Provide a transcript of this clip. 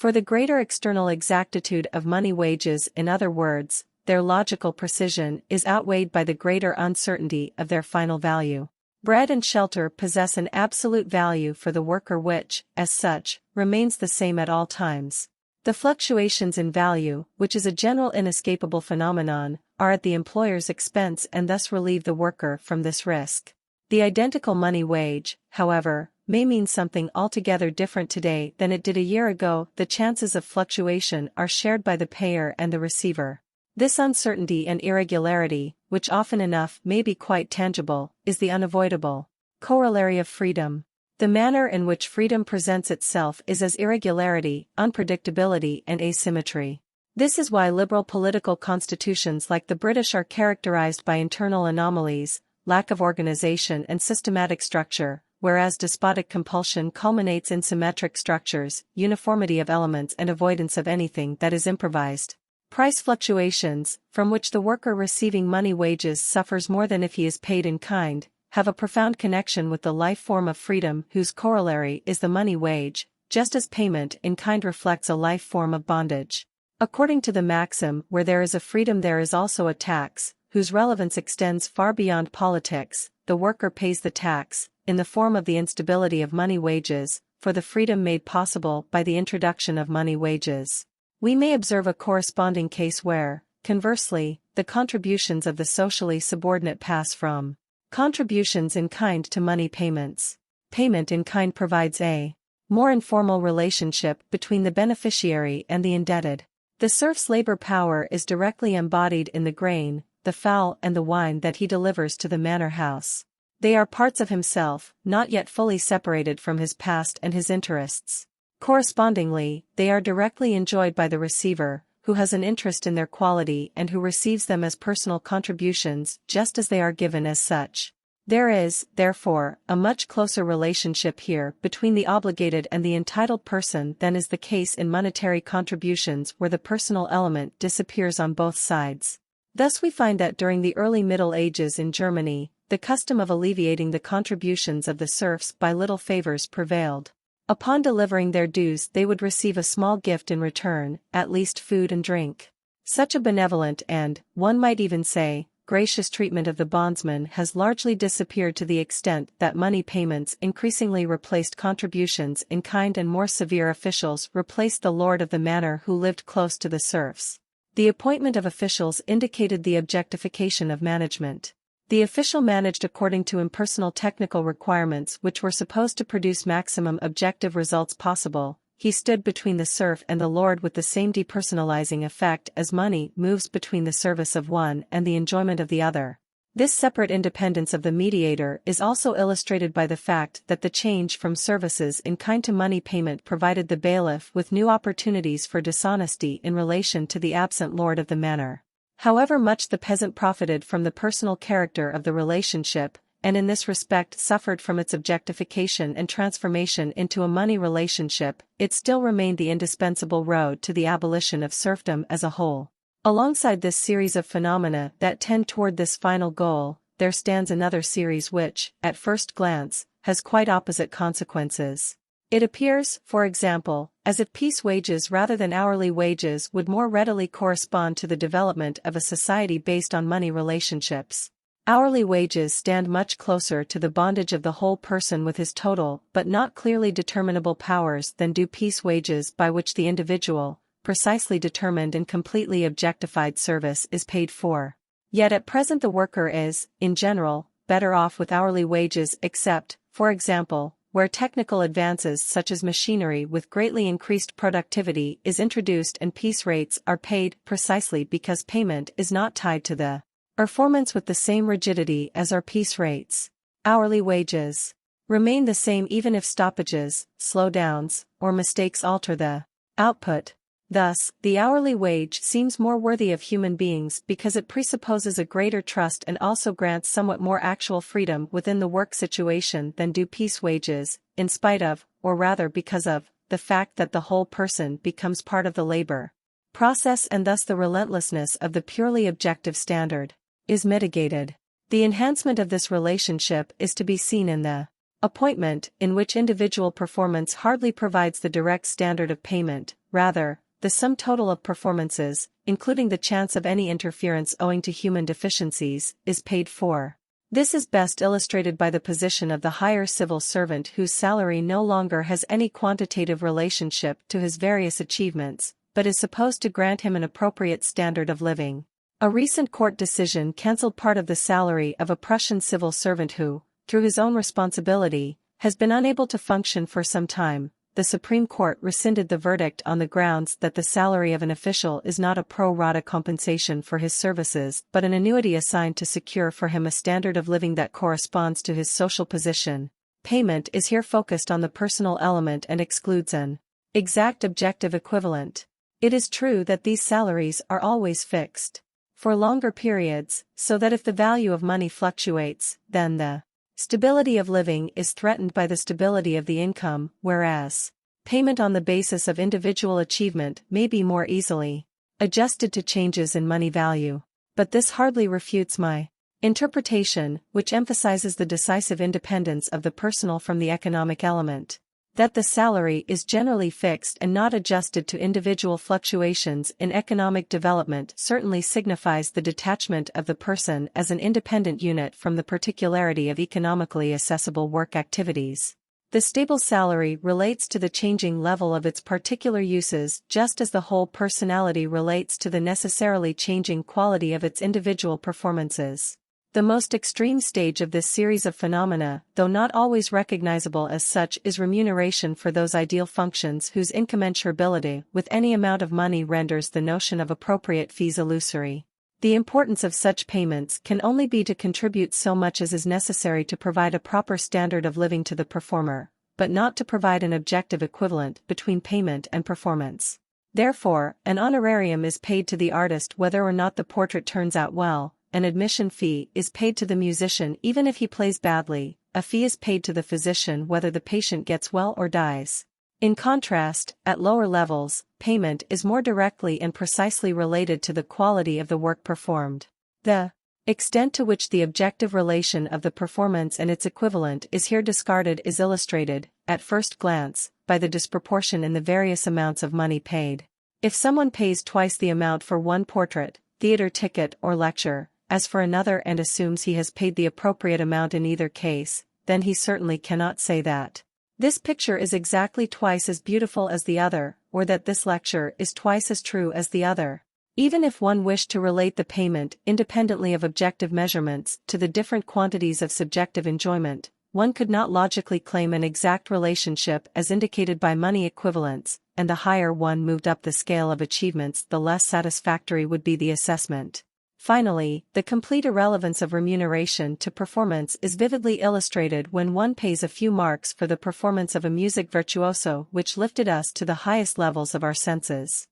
For the greater external exactitude of money wages, in other words, their logical precision is outweighed by the greater uncertainty of their final value. Bread and shelter possess an absolute value for the worker which, as such, remains the same at all times. The fluctuations in value, which is a general inescapable phenomenon, are at the employer's expense and thus relieve the worker from this risk. The identical money wage, however, may mean something altogether different today than it did a year ago. The chances of fluctuation are shared by the payer and the receiver. This uncertainty and irregularity, which often enough may be quite tangible, is the unavoidable corollary of freedom. The manner in which freedom presents itself is as irregularity, unpredictability and asymmetry. This is why liberal political constitutions like the British are characterized by internal anomalies, lack of organization and systematic structure, whereas despotic compulsion culminates in symmetric structures, uniformity of elements and avoidance of anything that is improvised. Price fluctuations, from which the worker receiving money wages suffers more than if he is paid in kind, have a profound connection with the life form of freedom whose corollary is the money wage, just as payment in kind reflects a life form of bondage. According to the maxim, where there is a freedom there is also a tax, whose relevance extends far beyond politics, the worker pays the tax, in the form of the instability of money wages, for the freedom made possible by the introduction of money wages. We may observe a corresponding case where, conversely, the contributions of the socially subordinate pass from contributions in kind to money payments. Payment in kind provides a more informal relationship between the beneficiary and the indebted. The serf's labor power is directly embodied in the grain, the fowl and the wine that he delivers to the manor house. They are parts of himself, not yet fully separated from his past and his interests. Correspondingly, they are directly enjoyed by the receiver, who has an interest in their quality and who receives them as personal contributions just as they are given as such. There is, therefore, a much closer relationship here between the obligated and the entitled person than is the case in monetary contributions where the personal element disappears on both sides. Thus we find that during the early Middle Ages in Germany, the custom of alleviating the contributions of the serfs by little favors prevailed. Upon delivering their dues they would receive a small gift in return, at least food and drink. Such a benevolent and, one might even say, gracious treatment of the bondsman has largely disappeared to the extent that money payments increasingly replaced contributions in kind and more severe officials replaced the lord of the manor who lived close to the serfs. The appointment of officials indicated the objectification of management. The official managed according to impersonal technical requirements which were supposed to produce maximum objective results possible. He stood between the serf and the lord with the same depersonalizing effect as money moves between the service of one and the enjoyment of the other. This separate independence of the mediator is also illustrated by the fact that the change from services in kind to money payment provided the bailiff with new opportunities for dishonesty in relation to the absent lord of the manor. However much the peasant profited from the personal character of the relationship, and in this respect suffered from its objectification and transformation into a money relationship, it still remained the indispensable road to the abolition of serfdom as a whole. Alongside this series of phenomena that tend toward this final goal, there stands another series which, at first glance, has quite opposite consequences. It appears, for example, as if piece wages rather than hourly wages would more readily correspond to the development of a society based on money relationships. Hourly wages stand much closer to the bondage of the whole person with his total but not clearly determinable powers than do piece wages by which the individual, precisely determined and completely objectified service is paid for. Yet at present the worker is, in general, better off with hourly wages except, for example, where technical advances such as machinery with greatly increased productivity is introduced and piece rates are paid precisely because payment is not tied to the performance with the same rigidity as are piece rates. Hourly wages remain the same even if stoppages, slowdowns, or mistakes alter the output. Thus, the hourly wage seems more worthy of human beings because it presupposes a greater trust and also grants somewhat more actual freedom within the work situation than do piece wages, in spite of, or rather because of, the fact that the whole person becomes part of the labor process and thus the relentlessness of the purely objective standard is mitigated. The enhancement of this relationship is to be seen in the Appointment, in which individual performance hardly provides the direct standard of payment, rather, the sum total of performances, including the chance of any interference owing to human deficiencies, is paid for. This is best illustrated by the position of the higher civil servant whose salary no longer has any quantitative relationship to his various achievements, but is supposed to grant him an appropriate standard of living. A recent court decision cancelled part of the salary of a Prussian civil servant who, through his own responsibility, has been unable to function for some time. The Supreme Court rescinded the verdict on the grounds that the salary of an official is not a pro rata compensation for his services but an annuity assigned to secure for him a standard of living that corresponds to his social position. Payment is here focused on the personal element and excludes an exact objective equivalent. It is true that these salaries are always fixed for longer periods, so that if the value of money fluctuates, then the stability of living is threatened by the stability of the income, whereas payment on the basis of individual achievement may be more easily adjusted to changes in money value. But this hardly refutes my interpretation, which emphasizes the decisive independence of the personal from the economic element. That the salary is generally fixed and not adjusted to individual fluctuations in economic development certainly signifies the detachment of the person as an independent unit from the particularity of economically accessible work activities. The stable salary relates to the changing level of its particular uses just as the whole personality relates to the necessarily changing quality of its individual performances. The most extreme stage of this series of phenomena, though not always recognizable as such, is remuneration for those ideal functions whose incommensurability with any amount of money renders the notion of appropriate fees illusory. The importance of such payments can only be to contribute so much as is necessary to provide a proper standard of living to the performer, but not to provide an objective equivalent between payment and performance. Therefore, an honorarium is paid to the artist whether or not the portrait turns out well. An admission fee is paid to the musician even if he plays badly, a fee is paid to the physician whether the patient gets well or dies. In contrast, at lower levels, payment is more directly and precisely related to the quality of the work performed. The extent to which the objective relation of the performance and its equivalent is here discarded is illustrated, at first glance, by the disproportion in the various amounts of money paid. If someone pays twice the amount for one portrait, theater ticket or lecture, as for another and assumes he has paid the appropriate amount in either case, then he certainly cannot say that this picture is exactly twice as beautiful as the other, or that this lecture is twice as true as the other. Even if one wished to relate the payment, independently of objective measurements, to the different quantities of subjective enjoyment, one could not logically claim an exact relationship as indicated by money equivalents, and the higher one moved up the scale of achievements the less satisfactory would be the assessment. Finally, the complete irrelevance of remuneration to performance is vividly illustrated when one pays a few marks for the performance of a music virtuoso which lifted us to the highest levels of our senses.